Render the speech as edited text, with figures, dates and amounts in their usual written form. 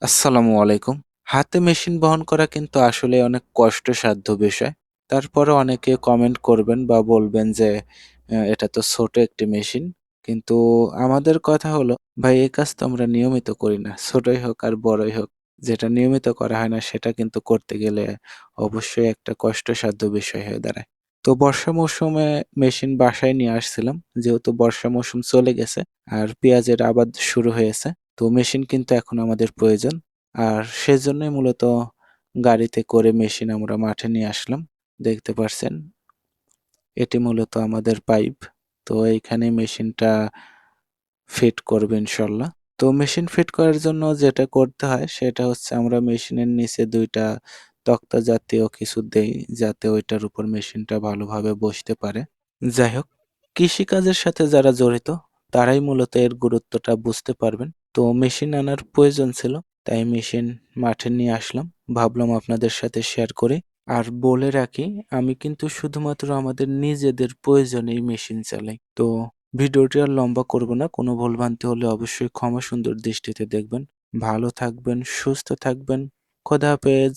আসসালামু আলাইকুম। হাতে মেশিন বহন করা কিন্তু আসলে অনেক কষ্টসাধ্য বিষয়। তারপরেও অনেকে কমেন্ট করবেন বা বলবেন যে, এটা তো ছোট একটি মেশিন। কিন্তু আমাদের কথা হলো, ভাই এই কাজ তো আমরা নিয়মিত করি না। ছোটই হোক আর বড়ই হোক, যেটা নিয়মিত করা হয় না সেটা কিন্তু করতে গেলে অবশ্যই একটা কষ্টসাধ্য বিষয় হয়ে দাঁড়ায়। তো বর্ষা মৌসুমে মেশিন বাসায় নিয়ে আসছিলাম। যেহেতু বর্ষা মৌসুম চলে গেছে আর পেঁয়াজের আবাদ শুরু হয়েছে। তো মেশিন কিন্তু এখন আমাদের প্রয়োজন। আর সেজন্যই মূলত গাড়িতে করে মেশিন আমরা মাঠে নিয়ে আসলাম। দেখতে পারছেন, এটি মূলত আমাদের পাইপ। তো এইখানে মেশিনটা ফিট করবে ইনশাল্লাহ। তো মেশিন ফিট করার জন্য যেটা করতে হয় সেটা হচ্ছে আমরা মেশিনের নিচে ২ টা তক্তা জাতীয় কিছু দেই যাতে ওইটার উপর মেশিনটা ভালোভাবে বসতে পারে। যাই হোক, কৃষিকাজের সাথে যারা জড়িত তারাই মূলত এর গুরুত্বটা বুঝতে পারবেন। তো মেশিন আনার প্রয়োজন ছিল, তাই মেশিন মাঠে নিয়ে আসলাম। ভাবলাম আপনাদের সাথে শেয়ার করি। আর বলে রাখি, আমি কিন্তু শুধুমাত্র আমাদের নিজেদের প্রয়োজনেই মেশিন চালাই। তো ভিডিওটি আর লম্বা করব না। কোনো ভুলভ্রান্তি হলে অবশ্যই ক্ষমা সুন্দর দৃষ্টিতে দেখবেন। ভালো থাকবেন, সুস্থ থাকবেন। খোদা হাফেজ।